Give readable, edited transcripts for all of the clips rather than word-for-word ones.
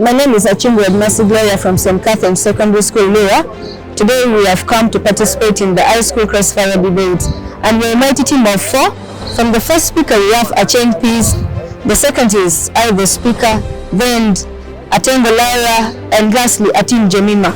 My name is Achimbu Edmasi Gloria from St.Katherine Secondary School, Lura. Today we have come to participate in the high school crossfire debate, and we're a mighty team of 4. From the first speaker we have Acheng Peace, the second is I the speaker, then Atengo Lara, and lastly Atim Jemima.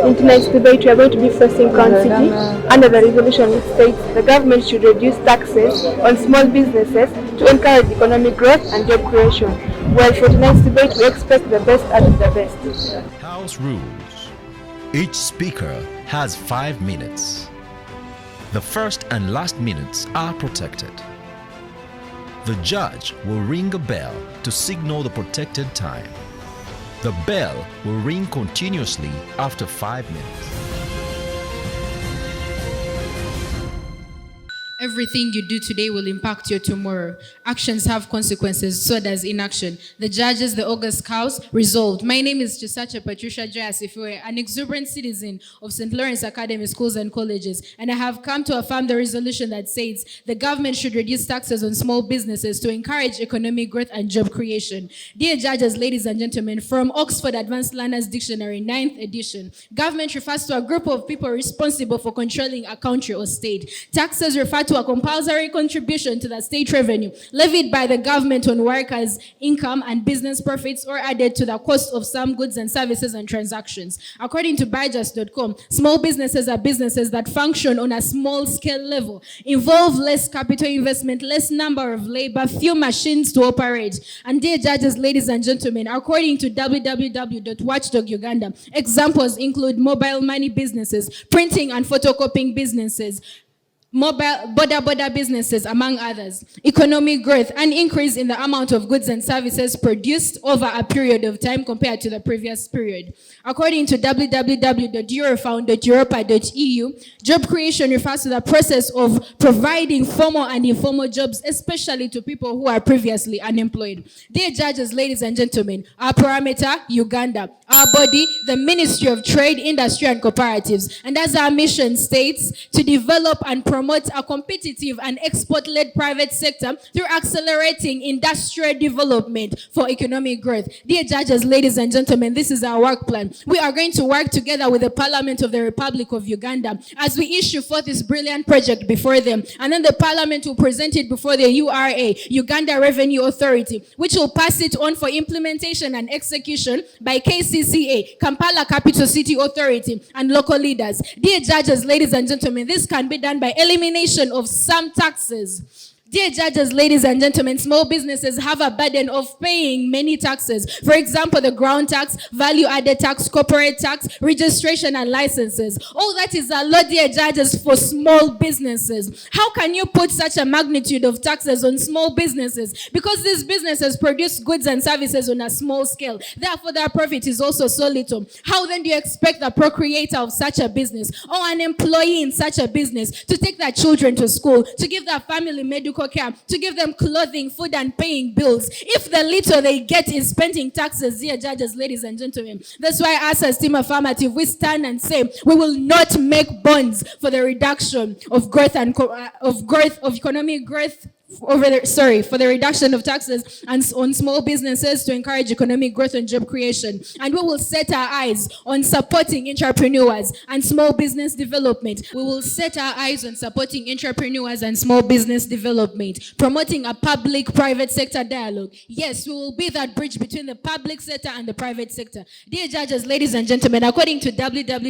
In tonight's debate, we are going to be discussing Crown City under the resolution which states the government should reduce taxes on small businesses to encourage economic growth and job creation. Well, for tonight's debate, we expect the best out of the best. House rules. Each speaker has 5 minutes. The first and last minutes are protected. The judge will ring a bell to signal the protected time. The bell will ring continuously after 5 minutes. Everything you do today will impact your tomorrow. Actions have consequences, so does inaction. The judges, the August cows, resolved. My name is Chisacha Patricia Joyasifue, an exuberant citizen of St. Lawrence Academy Schools and Colleges, and I have come to affirm the resolution that says the government should reduce taxes on small businesses to encourage economic growth and job creation. Dear judges, ladies and gentlemen, from Oxford Advanced Learners Dictionary, 9th edition, government refers to a group of people responsible for controlling a country or state. Taxes refer to a compulsory contribution to the state revenue levied by the government on workers' income and business profits or added to the cost of some goods and services and transactions. According to Byjustice.com, small businesses are businesses that function on a small scale level, involve less capital investment, less number of labor, few machines to operate. And dear judges, ladies and gentlemen, according to www.watchdog Uganda, examples include mobile money businesses, printing and photocopying businesses, mobile border businesses, among others. Economic growth, an increase in the amount of goods and services produced over a period of time compared to the previous period. According to www.eurofound.europa.eu, job creation refers to the process of providing formal and informal jobs, especially to people who are previously unemployed. Dear judges, ladies and gentlemen, our parameter, Uganda. Our body, the Ministry of Trade, Industry and Cooperatives. And as our mission states, to develop and promote a competitive and export-led private sector through accelerating industrial development for economic growth. Dear judges, ladies and gentlemen, this is our work plan. We are going to work together with the Parliament of the Republic of Uganda as we issue forth this brilliant project before them. And then the Parliament will present it before the URA, Uganda Revenue Authority, which will pass it on for implementation and execution by KCCA, Kampala Capital City Authority, and local leaders. Dear judges, ladies and gentlemen, this can be done by elimination of some taxes. Dear judges, ladies and gentlemen, small businesses have a burden of paying many taxes. For example, the ground tax, value-added tax, corporate tax, registration and licenses. All that is a lot, dear judges, for small businesses. How can you put such a magnitude of taxes on small businesses? Because these businesses produce goods and services on a small scale. Therefore, their profit is also so little. How then do you expect the procreator of such a business or an employee in such a business to take their children to school, to give their family medical care, to give them clothing, food, and paying bills, if the little they get is spent in taxes? Dear judges, ladies and gentlemen, that's why us as Team Affirmative, we stand and say we will not make bonds for the reduction of growth and of economic growth. For the reduction of taxes and on small businesses to encourage economic growth and job creation. And we will set our eyes on supporting entrepreneurs and small business development. We will set our eyes on supporting entrepreneurs and small business development, promoting a public-private sector dialogue. Yes, we will be that bridge between the public sector and the private sector. Dear judges, ladies and gentlemen, according to www.ncbi.com,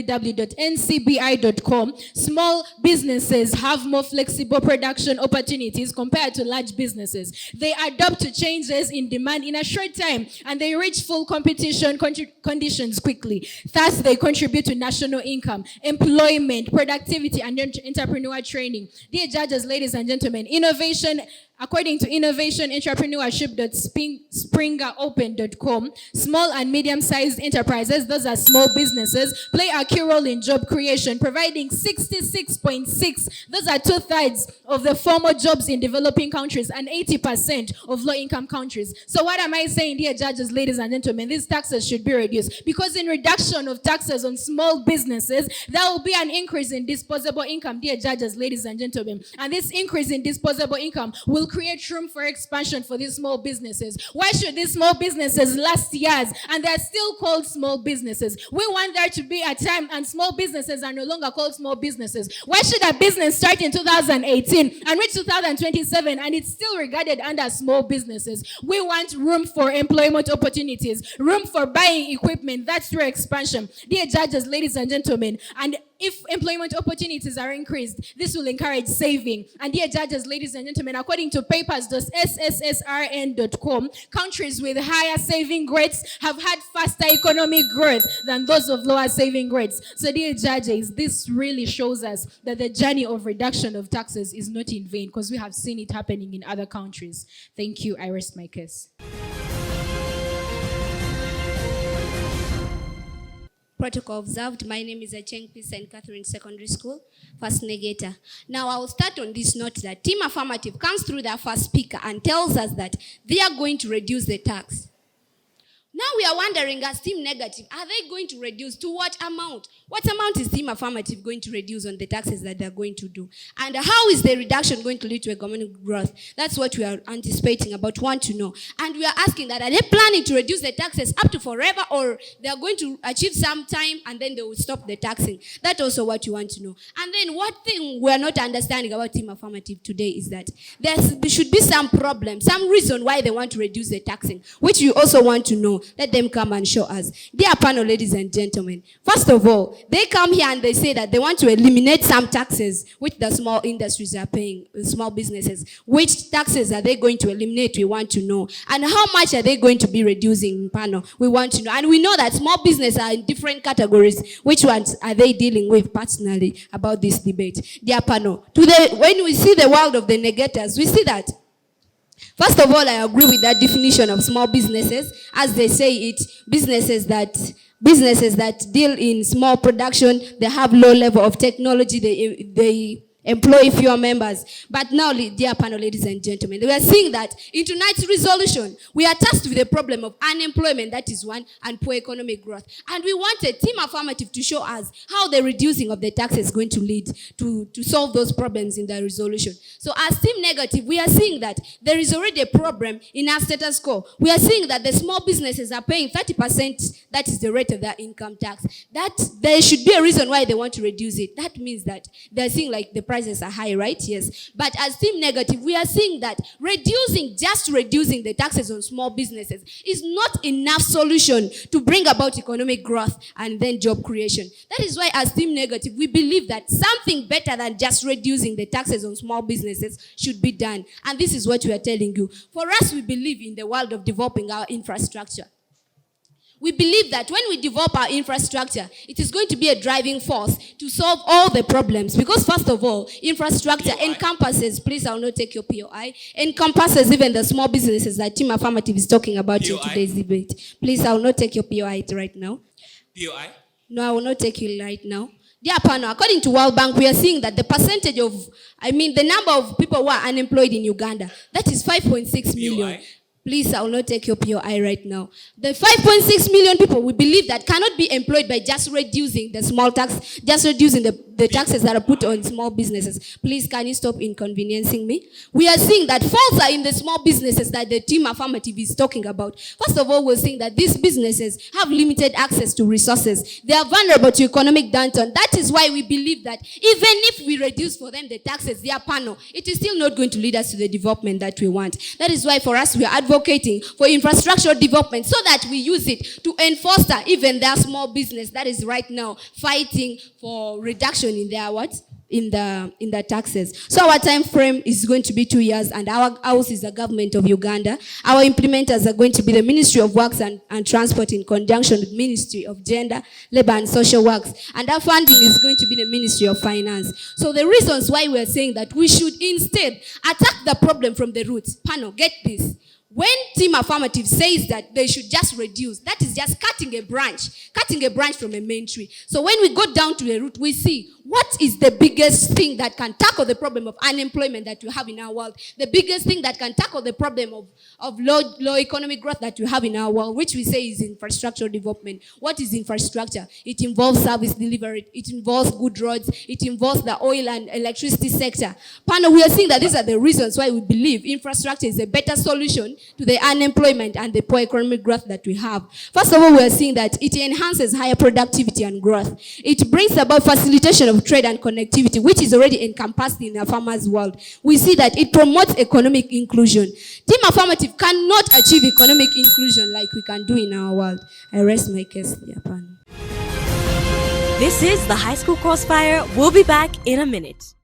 small businesses have more flexible production opportunities compared to large businesses. They adapt to changes in demand in a short time and they reach full competition conditions quickly. Thus, they contribute to national income, employment, productivity, and entrepreneur training. Dear judges, ladies and gentlemen, innovation. According to innovationentrepreneurship.springeropen.com, small and medium-sized enterprises, those are small businesses, play a key role in job creation, providing 66.6, those are 2/3 of the formal jobs in developing countries and 80% of low-income countries. So what am I saying, dear judges, ladies and gentlemen? These taxes should be reduced because in reduction of taxes on small businesses, there will be an increase in disposable income, dear judges, ladies and gentlemen. And this increase in disposable income will create room for expansion for these small businesses. Why should these small businesses last years and they're still called small businesses? We want there to be a time and small businesses are no longer called small businesses. Why should a business start in 2018 and reach 2027 and it's still regarded under small businesses? We want room for employment opportunities, room for buying equipment. That's through expansion. Dear judges, ladies and gentlemen, and if employment opportunities are increased, this will encourage saving. And dear judges, ladies and gentlemen, according to papers.sssrn.com, countries with higher saving rates have had faster economic growth than those of lower saving rates. So dear judges, this really shows us that the journey of reduction of taxes is not in vain, because we have seen it happening in other countries. Thank you. I rest my case. Protocol observed. My name is St.Katherine Secondary School, first negator. Now I will start on this note that Team Affirmative comes through their first speaker and tells us that they are going to reduce the tax. Now we are wondering, as Team Negative, are they going to reduce to what amount? What amount is Team Affirmative going to reduce on the taxes that they're going to do? And how is the reduction going to lead to economic growth? That's what we are anticipating, want to know. And we are asking that, are they planning to reduce the taxes up to forever, or they are going to achieve some time and then they will stop the taxing? That's also what you want to know. And then what thing we are not understanding about Team Affirmative today is that there should be some problem, some reason why they want to reduce the taxing, which you also want to know. Let them come and show us. Dear panel, ladies and gentlemen, first of all, they come here and they say that they want to eliminate some taxes which the small industries are paying, small businesses. Which taxes are they going to eliminate? We want to know. And how much are they going to be reducing, panel? We want to know. And we know that small businesses are in different categories. Which ones are they dealing with personally about this debate? Dear panel, when we see the world of the negators, we see that first of all, I agree with that definition of small businesses, as they say it, businesses that deal in small production, they have low level of technology, they employ fewer members. But now, dear panel, ladies and gentlemen, we are seeing that in tonight's resolution, we are tasked with the problem of unemployment, that is one, and poor economic growth. And we wanted Team Affirmative to show us how the reducing of the tax is going to lead to solve those problems in the resolution. So as Team Negative, we are seeing that there is already a problem in our status quo. We are seeing that the small businesses are paying 30%, that is the rate of their income tax. That there should be a reason why they want to reduce it. That means that they're seeing like the prices are high, right? Yes. But as Team Negative, we are seeing that just reducing the taxes on small businesses is not enough solution to bring about economic growth and then job creation. That is why as Team Negative, we believe that something better than just reducing the taxes on small businesses should be done. And this is what we are telling you. For us, we believe in the world of developing our infrastructure. We believe that when we develop our infrastructure, it is going to be a driving force to solve all the problems. Because first of all, infrastructure encompasses, please I will not take your POI, encompasses even the small businesses that Team Affirmative is talking about in today's debate. Please I will not take your POI right now. POI? No, I will not take you right now. Dear panel, according to World Bank, we are seeing that the percentage of, the number of people who are unemployed in Uganda, that is 5.6 million. POI? Please, I will not take your POI right now. The 5.6 million people, we believe that cannot be employed by just reducing the small tax, just reducing the taxes that are put on small businesses. Please, can you stop inconveniencing me? We are seeing that faults are in the small businesses that the Team Affirmative is talking about. First of all, we're seeing that these businesses have limited access to resources. They are vulnerable to economic downturn. That is why we believe that even if we reduce for them the taxes, their panel, it is still not going to lead us to the development that we want. That is why for us, we are advocating for infrastructure development so that we use it to foster even their small business that is right now fighting for reduction in their in the taxes. So our time frame is going to be 2 years, and our house is the government of Uganda. Our implementers are going to be the Ministry of Works and Transport in conjunction with Ministry of Gender, Labor and Social Works. And our funding is going to be the Ministry of Finance. So the reasons why we are saying that we should instead attack the problem from the roots. Panel, get this. When Team Affirmative says that they should just reduce, that is just cutting a branch from a main tree. So when we go down to the root, we see what is the biggest thing that can tackle the problem of unemployment that we have in our world, the biggest thing that can tackle the problem of low economic growth that we have in our world, which we say is infrastructural development. What is infrastructure? It involves service delivery, it involves good roads, it involves the oil and electricity sector. Panel, we are seeing that these are the reasons why we believe infrastructure is a better solution to the unemployment and the poor economic growth that we have. First of all, we are seeing that it enhances higher productivity and growth. It brings about facilitation of trade and connectivity, which is already encompassed in the farmers' world. We see that it promotes economic inclusion. Team Affirmative cannot achieve economic inclusion like we can do in our world. I rest my case there, panel. This is the High School Crossfire. We'll be back in a minute.